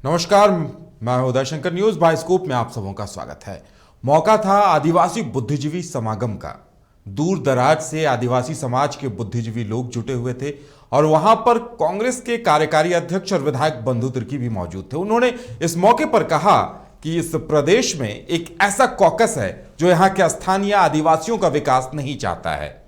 नमस्कार, मैं हूं उदयशंकर। न्यूज बाय स्कूप में आप सबों का स्वागत है। मौका था आदिवासी बुद्धिजीवी समागम का। दूर दराज से आदिवासी समाज के बुद्धिजीवी लोग जुटे हुए थे और वहां पर कांग्रेस के कार्यकारी अध्यक्ष और विधायक बंधु तिर्की भी मौजूद थे। उन्होंने इस मौके पर कहा कि इस प्रदेश में एक ऐसा कॉकस है जो यहां के स्थानीय आदिवासियों का विकास नहीं चाहता है।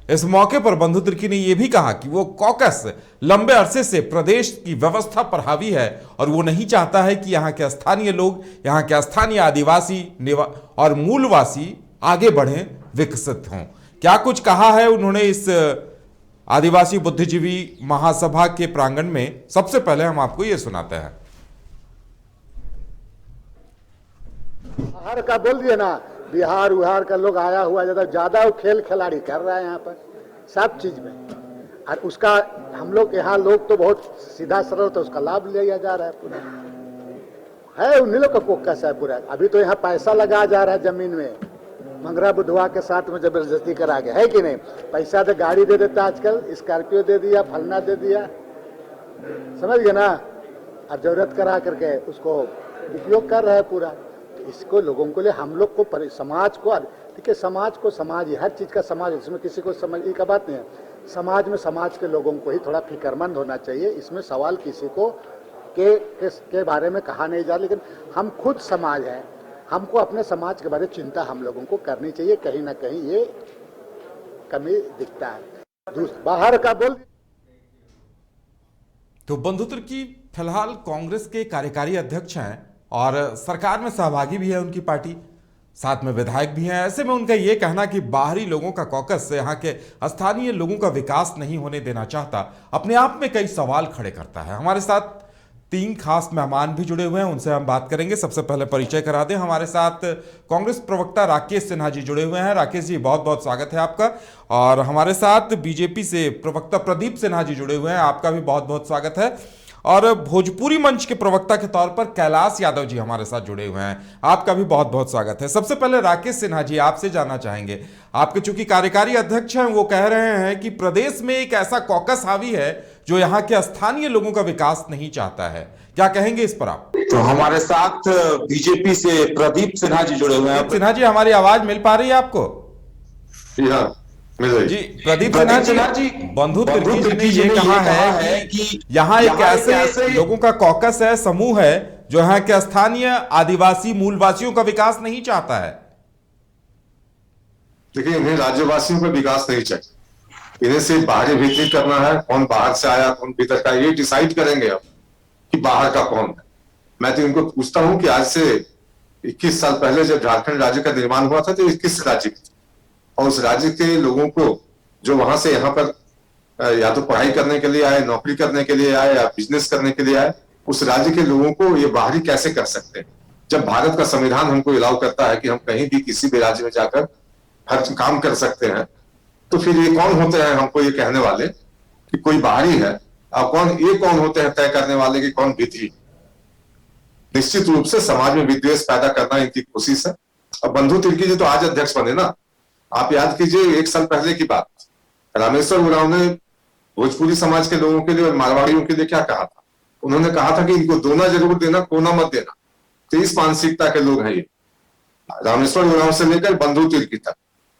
इस मौके पर बंधु तिर्की ने यह भी कहा कि वो कॉकस लंबे अरसे से प्रदेश की व्यवस्था पर हावी है और वो नहीं चाहता है कि यहाँ के स्थानीय लोग, यहाँ के स्थानीय आदिवासी और मूलवासी आगे बढ़ें, विकसित हों। क्या कुछ कहा है उन्होंने इस आदिवासी बुद्धिजीवी महासभा के प्रांगण में, सबसे पहले हम आपको ये सुनाते हैं। बिहार का बोल दिए ना, बिहार उहार का लोग आया हुआ ज्यादा वो खेल खिलाड़ी कर रहा है यहाँ पर सब चीज में। और उसका हम लोग यहाँ लोग तो बहुत सीधा सरल, तो उसका लाभ लिया जा रहा है पूरा। है उन्हीं लोग का फोकस है पूरा। अभी तो यहाँ पैसा लगाया जा रहा है जमीन में, मंगरा बुधवा के साथ में जबरदस्ती करा के, है कि नहीं? पैसा तो गाड़ी दे देता आजकल, स्कॉर्पियो दे दिया, फलना दे दिया, समझ गए ना। और जरूरत करा करके उसको उपयोग कर रहा है पूरा। इसको लोगों को लिए हम लोग को समाज को, ठीक है, समाज को समाज ही, हर चीज का समाज, इसमें किसी को समझ का बात नहीं है। समाज में समाज के लोगों को ही थोड़ा फिक्रमंद होना चाहिए। इसमें सवाल किसी को के बारे में कहा नहीं जा, लेकिन हम खुद समाज हैं, हमको अपने समाज के बारे में चिंता हम लोगों को करनी चाहिए। कहीं ना कहीं ये कमी दिखता है। बाहर का बोल तो बंधु तिर्की फिलहाल कांग्रेस के कार्यकारी अध्यक्ष हैं और सरकार में सहभागी भी है उनकी पार्टी, साथ में विधायक भी हैं। ऐसे में उनका यह कहना कि बाहरी लोगों का कॉकस यहाँ के स्थानीय लोगों का विकास नहीं होने देना चाहता, अपने आप में कई सवाल खड़े करता है। हमारे साथ 3 खास मेहमान भी जुड़े हुए हैं, उनसे हम बात करेंगे। सबसे पहले परिचय करा दें, हमारे साथ कांग्रेस प्रवक्ता राकेश सिन्हा जी जुड़े हुए हैं। राकेश जी, बहुत बहुत स्वागत है आपका। और हमारे साथ बीजेपी से प्रवक्ता प्रदीप सिन्हा जी जुड़े हुए हैं, आपका भी बहुत बहुत स्वागत है। और भोजपुरी मंच के प्रवक्ता के तौर पर कैलाश यादव जी हमारे साथ जुड़े हुए हैं, आपका भी बहुत बहुत स्वागत है। सबसे पहले राकेश सिन्हा जी, आपसे जानना चाहेंगे, आपके चूंकि कार्यकारी अध्यक्ष हैं, वो कह रहे हैं कि प्रदेश में एक ऐसा कॉकस हावी है जो यहाँ के स्थानीय लोगों का विकास नहीं चाहता है। क्या कहेंगे इस पर आप? तो हमारे साथ बीजेपी से प्रदीप सिन्हा जी जुड़े हुए हैं। सिन्हा जी, हमारी आवाज मिल पा रही है आपको? जी, प्रदीप सिन्हा जी, बंधु तिर्की जी ने ये कहा है कि यहाँ एक ऐसे लोगों का कॉकस है, समूह है, जो यहाँ के स्थानीय आदिवासी मूलवासियों का विकास नहीं चाहता है। देखिए, इन्हें राज्यवासियों का विकास नहीं चाहिए, इन्हें सिर्फ बाहरी भीतरी करना है। कौन बाहर से आया कौन भीतर का, ये डिसाइड करेंगे अब कि बाहर का कौन है। मैं तो इनको पूछता हूं कि आज से 21 साल पहले जब झारखंड राज्य का निर्माण हुआ था, तो 21 राज्य और उस राज्य के लोगों को जो वहां से यहाँ पर या तो पढ़ाई करने के लिए आए, नौकरी करने के लिए आए या बिजनेस करने के लिए आए, उस राज्य के लोगों को ये बाहरी कैसे कर सकते हैं? जब भारत का संविधान हमको अलाउ करता है कि हम कहीं भी किसी भी राज्य में जाकर हर काम कर सकते हैं, तो फिर ये कौन होते हैं हमको ये कहने वाले कि कोई बाहरी है? और कौन होते हैं तय करने वाले कि कौन भीतरी? निश्चित रूप से समाज में विद्वेष पैदा करना इनकी कोशिश है। अब बंधु तिर्की जी तो आज अध्यक्ष बने ना, आप याद कीजिए 1 साल पहले की बात, रामेश्वर उरांव ने भोजपुरी समाज के लोगों के लिए और मारवाड़ियों के लिए क्या कहा था? उन्होंने कहा था कि इनको दोना जरूर देना, कोना मत देना। तो इस मानसिकता के लोग हैं ये, रामेश्वर उरांव से लेकर बंधु तिर्की तक।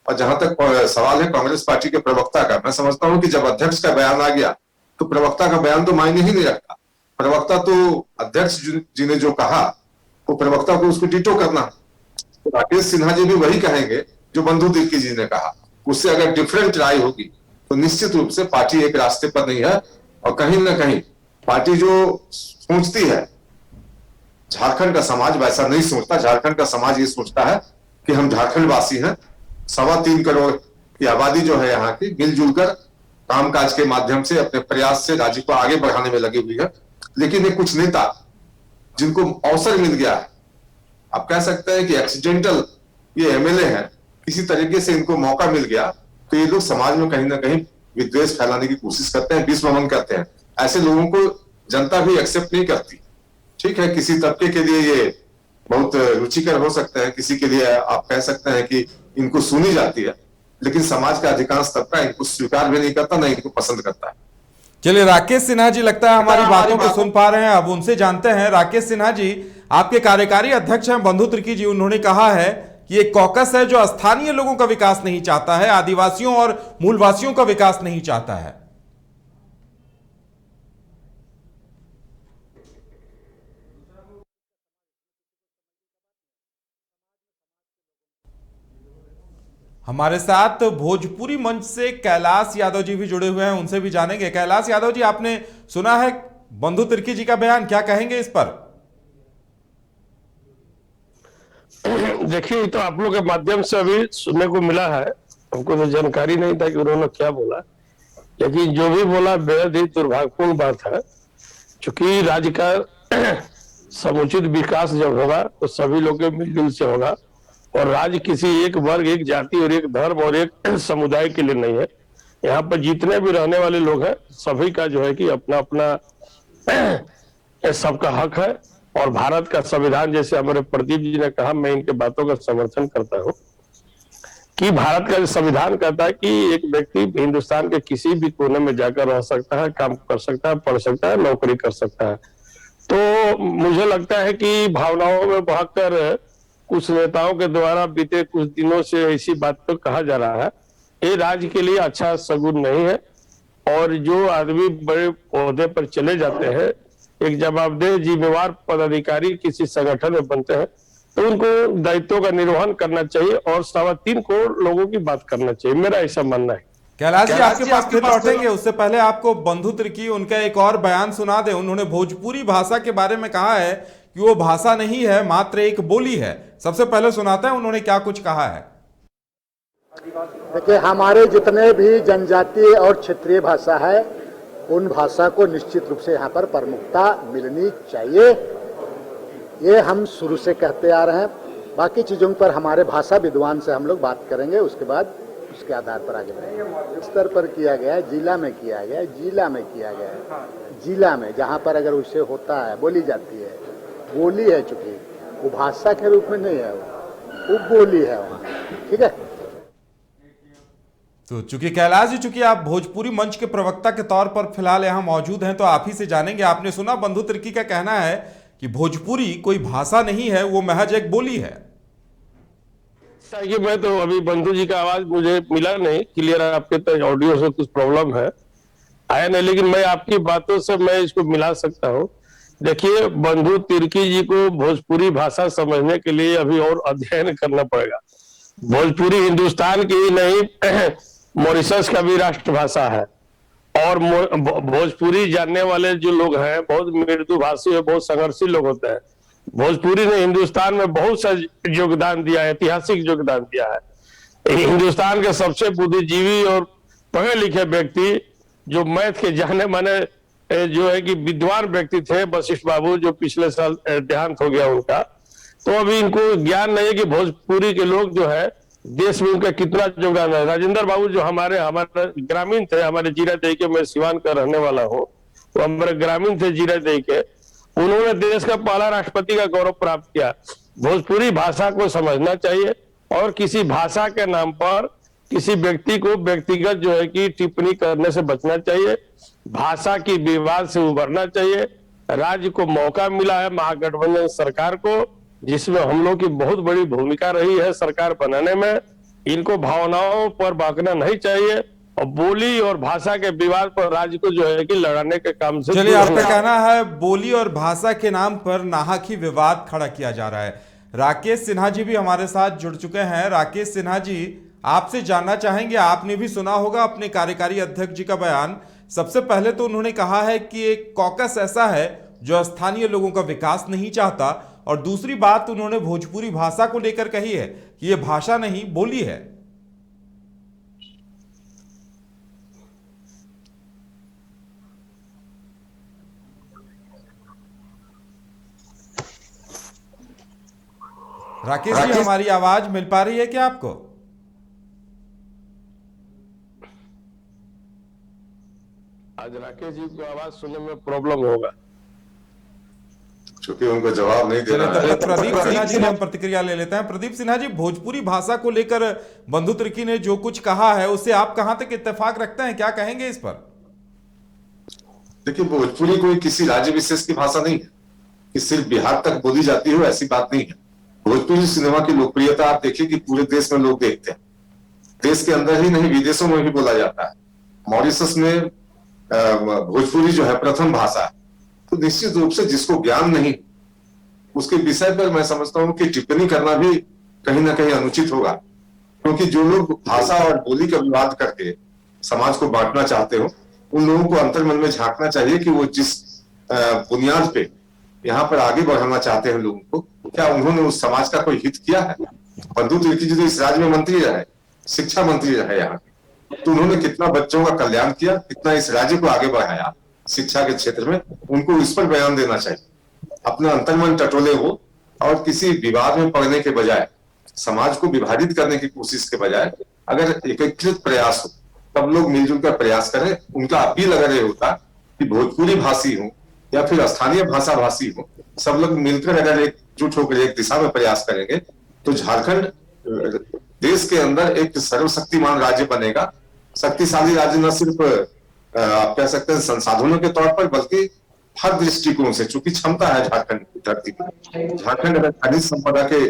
और जहां तक सवाल है कांग्रेस पार्टी के प्रवक्ता का, मैं समझता हूं कि जब अध्यक्ष का बयान आ गया तो प्रवक्ता का बयान तो मायने ही नहीं रखता। प्रवक्ता तो अध्यक्ष जी ने जो कहा वो प्रवक्ता को उसको डिटो करना। तो राकेश सिन्हा जी भी वही कहेंगे जो बंधु तिर्की जी ने कहा। उससे अगर डिफरेंट राय होगी तो निश्चित रूप से पार्टी एक रास्ते पर नहीं है। और कहीं ना कहीं पार्टी जो सोचती है, झारखंड का समाज वैसा नहीं सोचता। झारखंड का समाज ये सोचता है कि हम झारखंड वासी हैं, 3.25 करोड़ की आबादी जो है यहाँ की, मिलजुल कर कामकाज के माध्यम से अपने प्रयास से राज्य को आगे बढ़ाने में लगी हुई है। लेकिन ये कुछ नेता जिनको अवसर मिल गया है, आप कह सकते हैं कि एक्सीडेंटल ये एमएलए हैं, किसी तरीके से इनको मौका मिल गया, तो ये लोग समाज में कहीं ना कहीं विद्वेष फैलाने की कोशिश करते हैं, विस्मरण करते हैं। ऐसे लोगों को जनता भी एक्सेप्ट नहीं करती। ठीक है, किसी तबके के लिए ये बहुत रुचिकर हो सकते हैं, किसी के लिए आप कह सकते हैं कि इनको सुनी जाती है, लेकिन समाज का अधिकांश तबका इनको स्वीकार भी नहीं करता, ना इनको पसंद करता है। चलिए, राकेश सिन्हा जी लगता है हमारी बातों को सुन पा रहे हैं। अब उनसे जानते हैं। राकेश सिन्हा जी, आपके कार्यकारी अध्यक्ष हैं बंधु तिर्की जी, उन्होंने कहा है कि एक कॉकस है जो स्थानीय लोगों का विकास नहीं चाहता है, आदिवासियों और मूलवासियों का विकास नहीं चाहता है। हमारे साथ भोजपुरी मंच से कैलाश यादव जी भी जुड़े हुए हैं, उनसे भी जानेंगे। कैलाश यादव जी, आपने सुना है बंधु तिर्की जी का बयान, क्या कहेंगे इस पर? देखिए, तो आप लोग के माध्यम से अभी सुनने को मिला है। हमको तो जानकारी नहीं था कि उन्होंने क्या बोला, लेकिन जो भी बोला बेहद ही दुर्भाग्यपूर्ण बात है। चूंकि राज्य का समुचित विकास जब होगा तो सभी लोग के मिलजुल से होगा, और राज्य किसी एक वर्ग, एक जाति और एक धर्म और एक समुदाय के लिए नहीं है। यहाँ पर जितने भी रहने वाले लोग हैं सभी का जो है कि अपना अपना सबका हक है। और भारत का संविधान, जैसे हमारे प्रदीप जी ने कहा, मैं इनके बातों का समर्थन करता हूँ कि भारत का संविधान कहता है कि एक व्यक्ति हिंदुस्तान के किसी भी कोने में जाकर रह सकता है, काम कर सकता है, पढ़ सकता है, नौकरी कर सकता है। तो मुझे लगता है कि भावनाओं में बहकर कुछ नेताओं के द्वारा बीते कुछ दिनों से ऐसी बात तो कहा जा रहा है, ये राज्य के लिए अच्छा सगुन नहीं है। और जो आदमी बड़े ओहदे पर चले जाते हैं, एक जवाबदेह जिम्मेवार पदाधिकारी किसी संगठन में बनते हैं, तो उनको दायित्वों का निर्वहन करना चाहिए और 3.25 करोड़ लोगों की बात करना चाहिए, मेरा ऐसा मानना है। कैलाश जी, आपके पास फिर लौटेंगे, उससे पहले आपको बंधु तिर्की उनका एक और बयान सुना दे। उन्होंने भोजपुरी भाषा के बारे में कहा है कि वो भाषा नहीं है, मात्र एक बोली है। सबसे पहले सुनाते हैं उन्होंने क्या कुछ कहा है। देखिए, हमारे जितने भी जनजातीय और क्षेत्रीय भाषा है, उन भाषा को निश्चित रूप से यहाँ पर प्रमुखता मिलनी चाहिए। ये हम शुरू से कहते आ रहे हैं। बाकी चीज़ों पर हमारे भाषा विद्वान से हम लोग बात करेंगे, उसके बाद उसके आधार पर आगे बढ़ेंगे। स्तर पर किया गया है, जिला में किया गया है, जिला में किया गया है। जिला में जहाँ पर अगर उससे होता है, बोली जाती है, बोली है, चूंकि वो भाषा के रूप में नहीं है, वो बोली है वहाँ, ठीक है। तो चूंकि कैलाश जी, चूंकि आप भोजपुरी मंच के प्रवक्ता के तौर पर फिलहाल यहाँ मौजूद हैं, तो आप ही से जानेंगे। आपने सुना बंधु तिर्की का कहना है कि भोजपुरी कोई भाषा नहीं है, वो महज एक बोली है। ये मैं तो अभी बंधु जी का आवाज मुझे मिला नहीं क्लियर, आपके तो ऑडियो से कुछ प्रॉब्लम है, आया नहीं, लेकिन मैं आपकी बातों से मैं इसको मिला सकता हूँ। देखिए, बंधु तिर्की जी को भोजपुरी भाषा समझने के लिए अभी और अध्ययन करना पड़ेगा। भोजपुरी हिंदुस्तान की ही नहीं, मॉरिशस का भी राष्ट्रभाषा है। और भोजपुरी जानने वाले जो लोग हैं बहुत मृदुभाषी और बहुत संघर्षी लोग होते हैं। भोजपुरी ने हिंदुस्तान में बहुत सा योगदान दिया है, ऐतिहासिक योगदान दिया है। हिंदुस्तान के सबसे बुद्धिजीवी और पढ़े लिखे व्यक्ति, जो मैथ के जाने माने जो है कि विद्वान व्यक्ति थे, वशिष्ठ बाबू, जो पिछले साल देहांत हो गया उनका। तो अभी इनको ज्ञान नहीं है कि भोजपुरी के लोग जो है देश में उनका कितना योगदान है। राजेंद्र बाबू जो हमारे ग्रामीण थे, हमारे जीरादेई के, मैं सिवान का रहने वाला हूँ, वो हमारे ग्रामीण थे जीरादेई के, उन्होंने देश का पहला राष्ट्रपति का गौरव प्राप्त किया। भोजपुरी भाषा को समझना चाहिए और किसी भाषा के नाम पर किसी व्यक्ति को व्यक्तिगत जो है कि टिप्पणी करने से बचना चाहिए। भाषा की विवाद से उबरना चाहिए। राज्य को मौका मिला है महागठबंधन सरकार को, जिसमें हम लोग की बहुत बड़ी भूमिका रही है सरकार बनाने में। इनको भावनाओं पर भागना नहीं चाहिए और बोली और भाषा के विवाद पर राज्य को जो है कि लड़ाने के काम से। चलिए, आपका कहना है बोली और भाषा के नाम पर नाहक ही विवाद खड़ा किया जा रहा है। राकेश सिन्हा जी भी हमारे साथ जुड़ चुके हैं। राकेश सिन्हा जी, आपसे जानना चाहेंगे, आपने भी सुना होगा अपने कार्यकारी अध्यक्ष जी का बयान। सबसे पहले तो उन्होंने कहा है कि एक कॉकस ऐसा है जो स्थानीय लोगों का विकास नहीं चाहता, और दूसरी बात उन्होंने भोजपुरी भाषा को लेकर कही है कि यह भाषा नहीं, बोली है। राकेश जी, हमारी आवाज मिल पा रही है क्या आपको? आज राकेश जी को आवाज सुनने में प्रॉब्लम होगा, क्योंकि उनको जवाब नहीं दे रहा है। प्रदीप सिन्हा जी ने हम प्रतिक्रिया ले लेते हैं। प्रदीप सिन्हा जी, भोजपुरी भाषा को लेकर बंधु तिर्की ने जो कुछ कहा है, उससे आप कहां तक इत्तेफाक रखते हैं, क्या कहेंगे इस पर? देखिए, भोजपुरी कोई किसी राज्य विशेष की भाषा नहीं है कि सिर्फ बिहार तक बोली जाती हो, ऐसी बात नहीं है। भोजपुरी सिनेमा की लोकप्रियता आप देखिए कि पूरे देश में लोग देखते हैं। देश के अंदर ही नहीं, विदेशों में भी बोला जाता है। मॉरिशस में भोजपुरी जो है प्रथम भाषा है। तो निश्चित रूप से जिसको ज्ञान नहीं, उसके विषय पर मैं समझता हूं कि टिप्पणी करना भी कहीं ना कहीं अनुचित होगा, क्योंकि जो लोग भाषा और बोली का विवाद करके समाज को बांटना चाहते हो, उन लोगों को अंतर्मन में झांकना चाहिए कि वो जिस बुनियाद पे यहाँ पर आगे बढ़ाना चाहते हैं लोगों को, क्या उन्होंने उस समाज का कोई हित किया है? बंधु तिर्की जी तो इस राज्य में मंत्री रहे, शिक्षा मंत्री रहे यहाँ के, तो उन्होंने कितना बच्चों का कल्याण किया, कितना इस राज्य को आगे बढ़ाया शिक्षा के क्षेत्र में, उनको इस पर बयान देना चाहिए। अपना अंतर्मन टटोले हो और किसी विवाद में पड़ने के बजाय, समाज को विभाजित करने की कोशिश के बजाय अगर एकीकृत प्रयास हो, सब लोग मिलजुल कर प्रयास करें। उनका अपील अगर ये होता कि भोजपुरी भाषी हो या फिर स्थानीय भाषा भाषी हो, सब लोग मिलकर अगर एकजुट होकर एक दिशा में प्रयास करेंगे तो झारखंड देश के अंदर एक सर्वशक्तिमान राज्य बनेगा। शक्तिशाली राज्य न सिर्फ आप कह सकते हैं संसाधनों के तौर पर, बल्कि हर दृष्टिकोण से, चूंकि क्षमता है झारखंड की धरती पर। झारखंड अगर खनिज संपदा के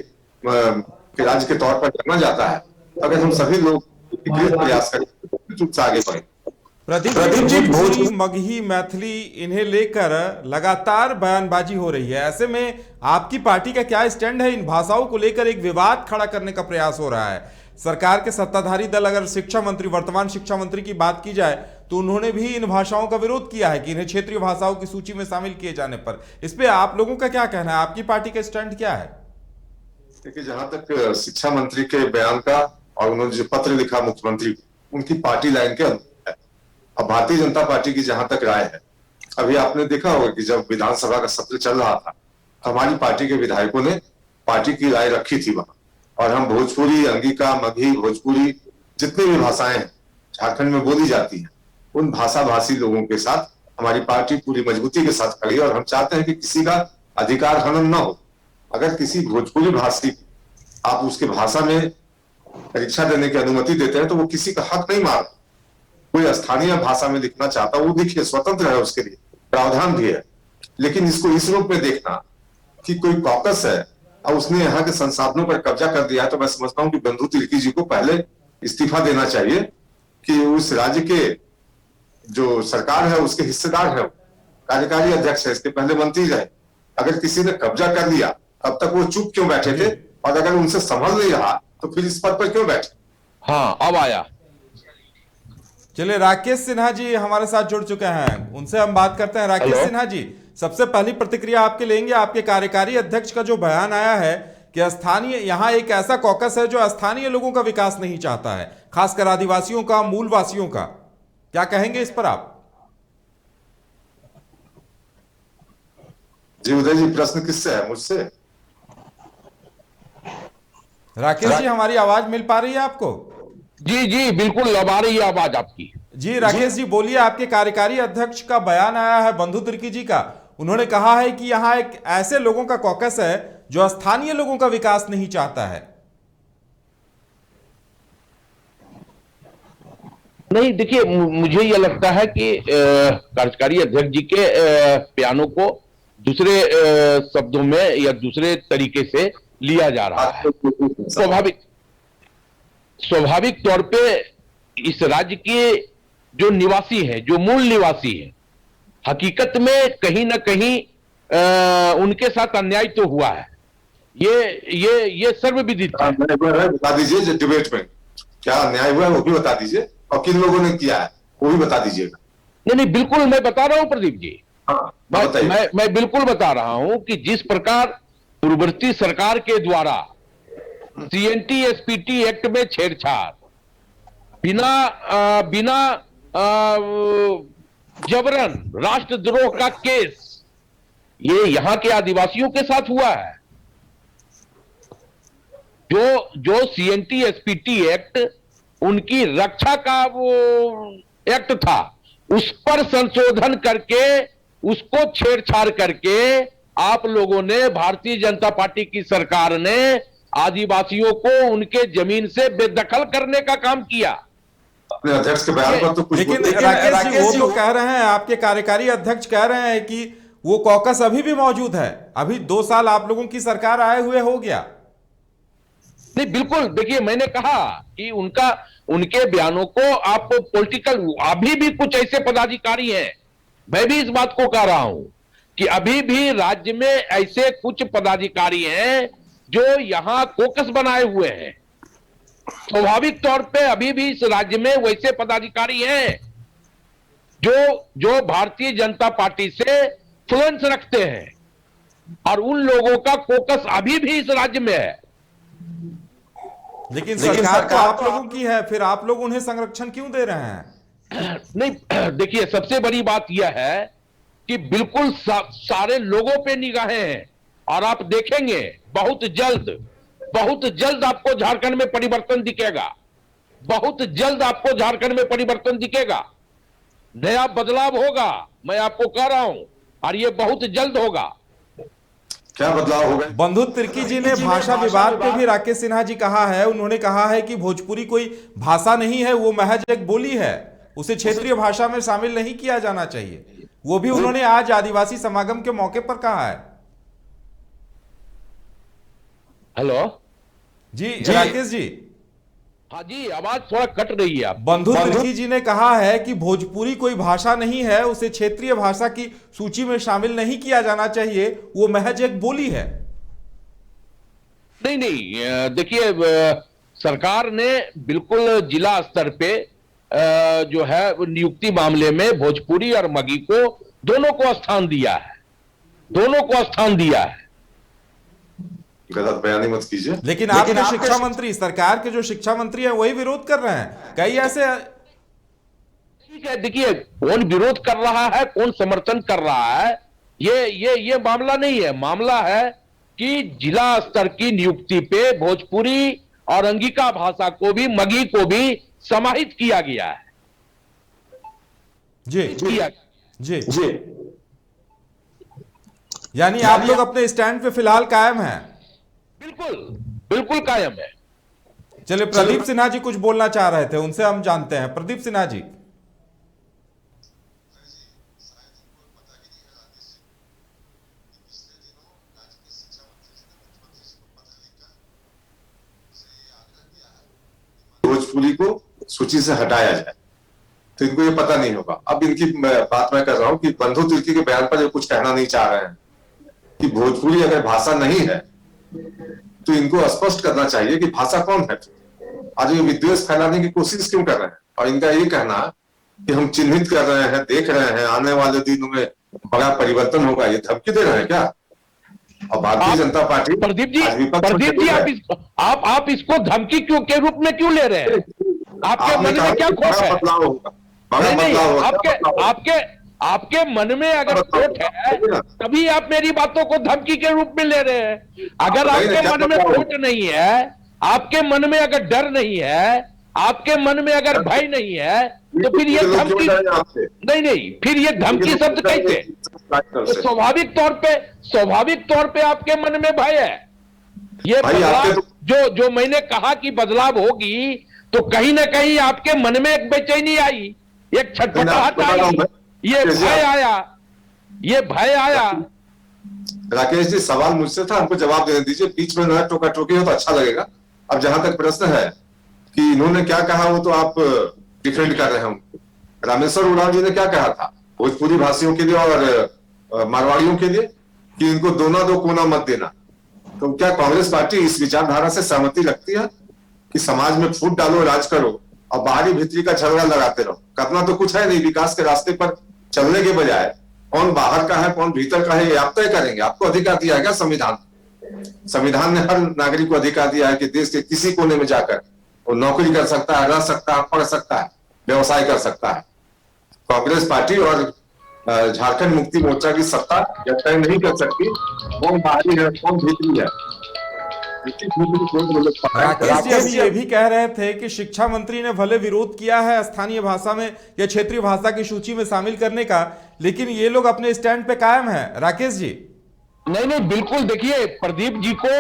राज्य के तौर पर जाना जाता है, तो अगर हम सभी लोग प्रयास करें तो आगे बढ़े। प्रदीप जी, भोजपुरी, मगही, मैथिली, इन्हें लेकर लगातार बयानबाजी हो रही है। ऐसे में आपकी पार्टी का क्या स्टैंड है? इन भाषाओं को लेकर एक विवाद खड़ा करने का प्रयास हो रहा है। सरकार के सत्ताधारी दल, अगर शिक्षा मंत्री, वर्तमान शिक्षा मंत्री की बात की जाए तो उन्होंने भी इन भाषाओं का विरोध किया है कि इन्हें क्षेत्रीय भाषाओं की सूची में शामिल किए जाने पर। इस पे आप लोगों का क्या कहना है? आपकी पार्टी का स्टैंड क्या है? देखिए, जहां तक शिक्षा मंत्री के बयान का और उन्होंने जो पत्र लिखा मुख्यमंत्री, उनकी पार्टी लाइन के अनुरूप है। अब भारतीय जनता पार्टी की जहां तक राय है, अभी आपने देखा होगा कि जब विधानसभा का सत्र चल रहा था, हमारी पार्टी के विधायकों ने पार्टी की राय रखी थी वहां, और हम भोजपुरी, अंगिका, मगही, भोजपुरी, जितनी भी भाषाएं हैं झारखंड में बोली जाती हैं, उन भाषा भाषी लोगों के साथ हमारी पार्टी पूरी मजबूती के साथ खड़ी है। और हम चाहते हैं कि किसी का अधिकार हनन न हो। अगर किसी भोजपुरी भाषी आप उसके भाषा में परीक्षा देने की अनुमति देते हैं तो वो किसी का हक नहीं मार। कोई स्थानीय भाषा में लिखना चाहता वो लिखिए, स्वतंत्र है, उसके लिए प्रावधान भी है। लेकिन इसको इस रूप में देखना कि कोई कॉकस है और उसने यहाँ के संसाधनों पर कब्जा कर दिया है, तो मैं समझता हूँ कि बंधु तिर्की जी को पहले इस्तीफा देना चाहिए कि उस राज्य के जो सरकार है उसके हिस्सेदार है, कार्यकारी अध्यक्ष है, इसके पहले मंत्री रहे। अगर किसी ने कब्जा कर लिया, अब तक वो चुप क्यों बैठे थे? और अगर उनसे संभल नहीं रहा तो फिर इस पद पर क्यों बैठे? हाँ, अब आया। चलिए, राकेश सिन्हा जी हमारे साथ जुड़ चुके हैं, उनसे हम बात करते हैं। राकेश सिन्हा जी, सबसे पहली प्रतिक्रिया आपके लेंगे। आपके कार्यकारी अध्यक्ष का जो बयान आया है कि स्थानीय, यहाँ एक ऐसा कॉकस है जो स्थानीय लोगों का विकास नहीं चाहता है, खासकर आदिवासियों का, मूलवासियों का, क्या कहेंगे इस पर आप? जी उदय जी, प्रश्न किससे है? मुझसे? राकेश जी, हमारी आवाज मिल पा रही है आपको? जी जी बिल्कुल, अब आ रही है आवाज आपकी। जी राकेश जी बोलिए। आपके कार्यकारी अध्यक्ष का बयान आया है बंधु तिर्की जी का। उन्होंने कहा है कि यहाँ एक ऐसे लोगों का कॉकस है जो स्थानीय लोगों का विकास नहीं चाहता है। नहीं, देखिए, मुझे यह लगता है कि कार्यकारी अध्यक्ष जी के बयानों को दूसरे शब्दों में या दूसरे तरीके से लिया जा रहा है। स्वाभाविक तौर पे इस राज्य के जो निवासी हैं, जो मूल निवासी हैं, हकीकत में कहीं ना कहीं उनके साथ अन्याय तो हुआ है। ये सर्वविदित है। बता दीजिए डिबेट में क्या अन्याय हुआ है वो भी बता दीजिए, और किन लोगों ने किया है वो भी बता दीजिएगा। नहीं, बिल्कुल मैं बता रहा हूं प्रदीप जी। हाँ, मैं बिल्कुल बता रहा हूं कि जिस प्रकार पूर्ववर्ती सरकार के द्वारा सीएनटी एसपीटी एक्ट में छेड़छाड़, बिना जबरन राष्ट्रद्रोह का केस, ये यहां के आदिवासियों के साथ हुआ है। जो सीएनटी एसपीटी एक्ट उनकी रक्षा का वो एक्ट था, उस पर संशोधन करके, उसको छेड़छाड़ करके आप लोगों ने, भारतीय जनता पार्टी की सरकार ने आदिवासियों को उनके जमीन से बेदखल करने का काम किया। अपने अध्यक्ष के बयान पर तो कुछ लेकिन बोलते हैं। राकेश जी, वो तो कह रहे हैं, आपके कार्यकारी अध्यक्ष कह रहे हैं कि वो कॉकस अभी भी मौजूद है। अभी 2 साल आप लोगों की सरकार आए हुए हो गया। नहीं, बिल्कुल। देखिए, मैंने कहा कि उनके बयानों को आप पॉलिटिकल, अभी भी कुछ ऐसे पदाधिकारी हैं, मैं भी इस बात को कह रहा हूं कि अभी भी राज्य में ऐसे कुछ पदाधिकारी हैं जो यहां कोकस बनाए हुए हैं। स्वाभाविक तौर पे अभी भी इस राज्य में वैसे पदाधिकारी हैं जो भारतीय जनता पार्टी से इन्फ्लुएंस रखते हैं, और उन लोगों का कोकस अभी भी इस राज्य में है। लेकिन सरकार तो आप लोगों की है, फिर आप लोग उन्हें संरक्षण क्यों दे रहे हैं? नहीं, देखिए, सबसे बड़ी बात यह है कि बिल्कुल सारे लोगों पे निगाहें हैं, और आप देखेंगे बहुत जल्द आपको झारखंड में परिवर्तन दिखेगा। बहुत जल्द आपको झारखंड में परिवर्तन दिखेगा, नया बदलाव होगा, मैं आपको कह रहा हूं, और ये बहुत जल्द होगा। क्या बदलाव होगा? बंधु तिर्की जी ने भाषा विवाद पे भी राकेश सिन्हा जी कहा है। उन्होंने कहा है कि भोजपुरी कोई भाषा नहीं है, वो महज एक बोली है, उसे क्षेत्रीय भाषा में शामिल नहीं किया जाना चाहिए। वो भी उन्होंने आज आदिवासी समागम के मौके पर कहा है। हेलो जी राकेश जी। हाँ जी, आवाज थोड़ा कट रही है। आप बंधु तिर्की जी ने कहा है कि भोजपुरी कोई भाषा नहीं है, उसे क्षेत्रीय भाषा की सूची में शामिल नहीं किया जाना चाहिए, वो महज एक बोली है। नहीं, देखिए, सरकार ने बिल्कुल जिला स्तर पे जो है नियुक्ति मामले में भोजपुरी और मगी को दोनों को स्थान दिया है। गलत बयानी मत कीजिए। लेकिन आपके शिक्षा मंत्री, सरकार के जो शिक्षा मंत्री हैं, वही विरोध कर रहे हैं। कई ऐसे, ठीक है, देखिए, कौन विरोध कर रहा है, कौन समर्थन कर रहा है, ये मामला नहीं है। मामला है कि जिला स्तर की नियुक्ति पे भोजपुरी और अंगिका भाषा को भी, मगी को भी समाहित किया गया है। जी। यानी आप लोग अपने स्टैंड पे फिलहाल कायम हैं? बिल्कुल कायम है। चलिए, प्रदीप सिन्हा जी कुछ बोलना चाह रहे थे, उनसे हम जानते हैं। प्रदीप सिन्हा जी। भोजपुरी को सूची से हटाया जाए, तो इनको ये पता नहीं होगा। अब इनकी बात मैं कर रहा हूं कि बंधु तिर्की के बयान पर ये कुछ कहना नहीं चाह रहे हैं कि भोजपुरी अगर भाषा नहीं है तो इनको स्पष्ट करना चाहिए कि भाषा कौन है। आज ये विद्वेष फैलाने की कोशिश क्यों कर रहे हैं? और इनका ये कहना कि हम चिन्हित कर रहे हैं, देख रहे हैं, आने वाले दिनों में बड़ा परिवर्तन होगा, ये धमकी दे रहे हैं क्या? और भारतीय जनता पार्टी, प्रदीप जी, आप इसको धमकी के रूप में क्यों ले रहे हैं? आपके मन में क्या खोट है? बदलाव होगा, आपके मन में अगर खोट है तभी आप मेरी बातों को धमकी के रूप में ले रहे हैं। अगर आपके मन में खोट नहीं है, आपके मन में अगर डर नहीं है, आपके मन में अगर भय नहीं है, तो फिर ये धमकी नहीं, फिर ये धमकी शब्द कैसे? तो स्वाभाविक तौर पे आपके मन में भय है। ये बदलाव जो मैंने कहा कि बदलाव होगी, तो कहीं ना कहीं आपके मन में एक बेचैनी आई, एक छटपटाहट आई, ये भय आया। राकेश जी, सवाल मुझसे था, हमको जवाब देने दीजिए। बीच में ना टोका टोकी हो तो अच्छा लगेगा। अब जहां तक प्रश्न है कि इन्होंने क्या कहा, वो तो आप डिफेंड कर रहे हैं। रामेश्वर उरांव जी ने क्या कहा था भोजपुरी भाषियों के लिए और मारवाड़ियों के लिए कि इनको दो कोना मत देना। तो क्या कांग्रेस पार्टी इस विचारधारा से सहमति रखती है कि समाज में फूट डालो, राज करो और बाहरी भीतरी का झगड़ा लगाते रहो? करना तो कुछ है नहीं। विकास के रास्ते पर चलने के बजाय कौन बाहर का है, कौन भीतर का है, ये आप तय करेंगे। आपको अधिकार दिया है क्या? संविधान ने हर नागरिक को अधिकार दिया है कि देश के किसी कोने में जाकर वो नौकरी कर सकता है, रह सकता है, पढ़ सकता है, व्यवसाय कर सकता है। कांग्रेस पार्टी और झारखंड मुक्ति मोर्चा की सत्ता यह तय नहीं कर सकती कौन बाहरी है, कौन भीतरी है। राकेश जी अभी ये भी कह रहे थे कि शिक्षा मंत्री ने भले विरोध किया है स्थानीय भाषा में या क्षेत्रीय भाषा की सूची में शामिल करने का, लेकिन ये लोग अपने स्टैंड पे कायम हैं। राकेश जी, नहीं, बिल्कुल। देखिए, प्रदीप जी को,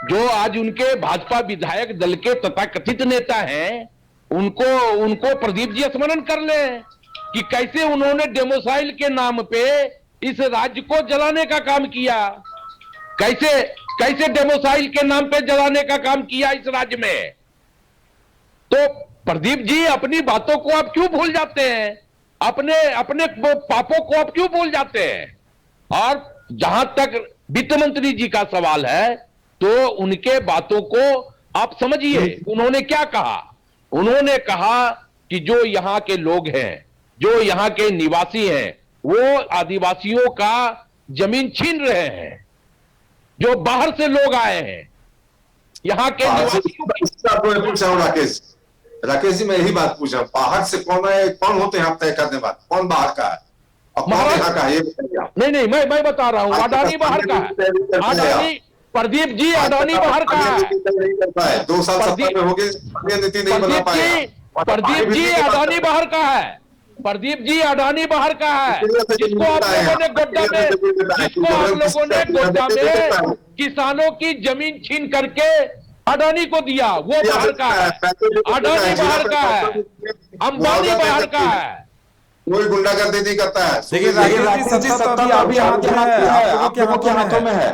जो आज उनके भाजपा विधायक दल के तथाकथित नेता हैं, उनको उनको प्रदीप जी स्मरण कर ले कि कैसे उन्होंने डेमोसाइल के नाम पे इस राज्य को जलाने का काम किया, कैसे कैसे डेमोसाइल के नाम पे जलाने का काम किया इस राज्य में। तो प्रदीप जी अपनी बातों को आप क्यों भूल जाते हैं, अपने अपने पापों को आप क्यों भूल जाते हैं। और जहां तक वित्त मंत्री जी का सवाल है तो उनके बातों को आप समझिए, उन्होंने क्या कहा। उन्होंने कहा कि जो यहां के लोग हैं, जो यहां के निवासी हैं, वो आदिवासियों का जमीन छीन रहे हैं। जो बाहर से लोग आए हैं यहां के निवासियों राकेश जी मैं यही बात पूछ रहा हूँ, बाहर से कौन है, कौन होते हैं आप तय करने वाले, कौन बाहर का है और कौन यहाँ का है, ये बताइए आप। नहीं मैं बता रहा हूं, अडानी बाहर का है, अडानी प्रदीप जी अडानी बाहर का है। 2 साल सत्ता में हो गए, नीति नहीं बना पाए। प्रदीप जी अडानी बाहर का है, प्रदीप जी अडानी बाहर का है। जिसको आप लोगों ने गोड्डा में किसानों की जमीन छीन करके अडानी को दिया, वो बाहर का है। अडानी बाहर का है, अंबानी बाहर का है। कोई गुंडागर्दी करता है। देखिए राकेश जी, सत्ता तो अभी आप लोगों के हाथों में है।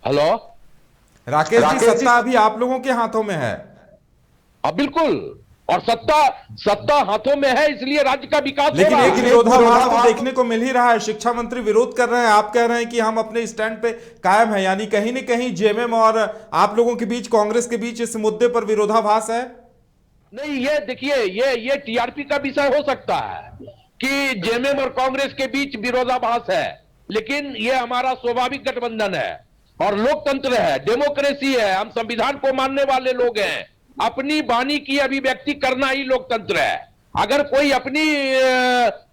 हेलो राकेश जी, सत्ता अभी आप लोगों के हाथों में है। बिल्कुल, और सत्ता हाथों में है, इसलिए राज्य का विकास हो लेकिन रहा एक है। विरोधाभास तो देखने को मिल ही रहा है। शिक्षा मंत्री विरोध कर रहे हैं, आप कह रहे हैं कि हम अपने स्टैंड पे कायम है, यानी कहीं न कहीं जेएमएम और आप लोगों के बीच, कांग्रेस के बीच इस मुद्दे पर विरोधाभास है। नहीं, ये देखिए, ये टीआरपी का विषय हो सकता है कि जेएमएम और कांग्रेस के बीच विरोधाभास है, लेकिन ये हमारा स्वाभाविक गठबंधन है और लोकतंत्र है, डेमोक्रेसी है, हम संविधान को मानने वाले लोग हैं। अपनी वाणी की अभिव्यक्ति करना ही लोकतंत्र है। अगर कोई अपनी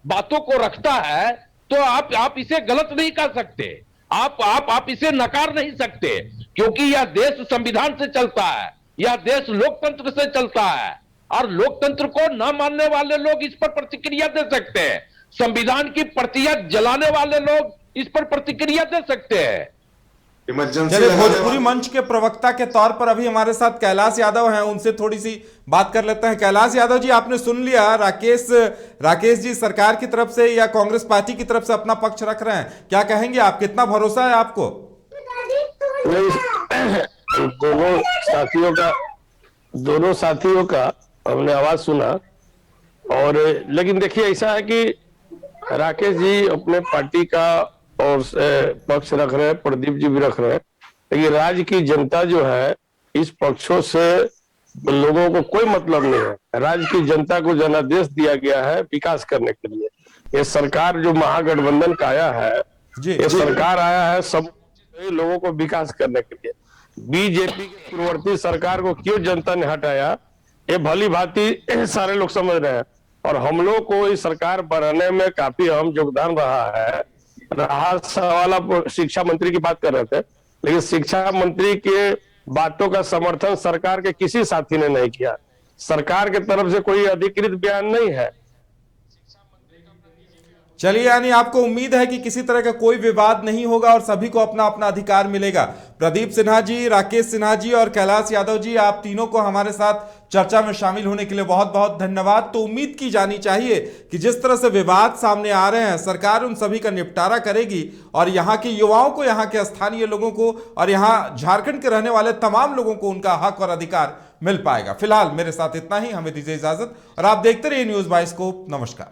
बातों को रखता है तो आप इसे गलत नहीं कर सकते, आप इसे नकार नहीं सकते, क्योंकि यह देश संविधान से चलता है, यह देश लोकतंत्र से चलता है और लोकतंत्र को न मानने वाले लोग इस पर प्रतिक्रिया दे सकते हैं। संविधान की प्रतियां जलाने वाले लोग इस पर प्रतिक्रिया दे सकते हैं। चलिए, भोजपुरी मंच के प्रवक्ता के तौर पर अभी हमारे साथ कैलाश यादव हैं, उनसे थोड़ी सी बात कर लेते हैं। कैलाश यादव जी, आपने सुन लिया राकेश जी सरकार की तरफ से या कांग्रेस पार्टी की तरफ से अपना पक्ष रख रहे हैं, क्या कहेंगे आप, कितना भरोसा है आपको? दोनों साथियों का हमने आवाज सुना, और लेकिन देखिए ऐसा है कि राकेश जी अपने पार्टी का और पक्ष रख रहे हैं, प्रदीप जी भी रख रहे हैं, लेकिन राज्य की जनता जो है इस पक्षों से लोगों को कोई मतलब नहीं है। राज्य की जनता को जनादेश दिया गया है विकास करने के लिए। ये सरकार जो महागठबंधन का आया है, ये सरकार आया है सब लोगों को विकास करने के लिए। बीजेपी की पूर्ववर्ती सरकार को क्यों जनता ने हटाया, ये भली भांति सारे लोग समझ रहे हैं, और हम लोग को इस सरकार बनाने में काफी अहम योगदान रहा है। सवाल आप शिक्षा मंत्री की बात कर रहे थे, लेकिन शिक्षा मंत्री के बातों का समर्थन सरकार के किसी साथी ने नहीं किया। सरकार के तरफ से कोई अधिकृत बयान नहीं है। चलिए, यानी आपको उम्मीद है कि किसी तरह का कोई विवाद नहीं होगा और सभी को अपना अपना अधिकार मिलेगा। प्रदीप सिन्हा जी, राकेश सिन्हा जी और कैलाश यादव जी, आप तीनों को हमारे साथ चर्चा में शामिल होने के लिए बहुत बहुत धन्यवाद। तो उम्मीद की जानी चाहिए कि जिस तरह से विवाद सामने आ रहे हैं, सरकार उन सभी का निपटारा करेगी और यहाँ के युवाओं को, यहाँ के स्थानीय लोगों को और यहाँ झारखंड के रहने वाले तमाम लोगों को उनका हक और अधिकार मिल पाएगा। फिलहाल मेरे साथ इतना ही, हमें दीजिए इजाजत और आप देखते रहिए न्यूज़ बाइस्कोप। नमस्कार।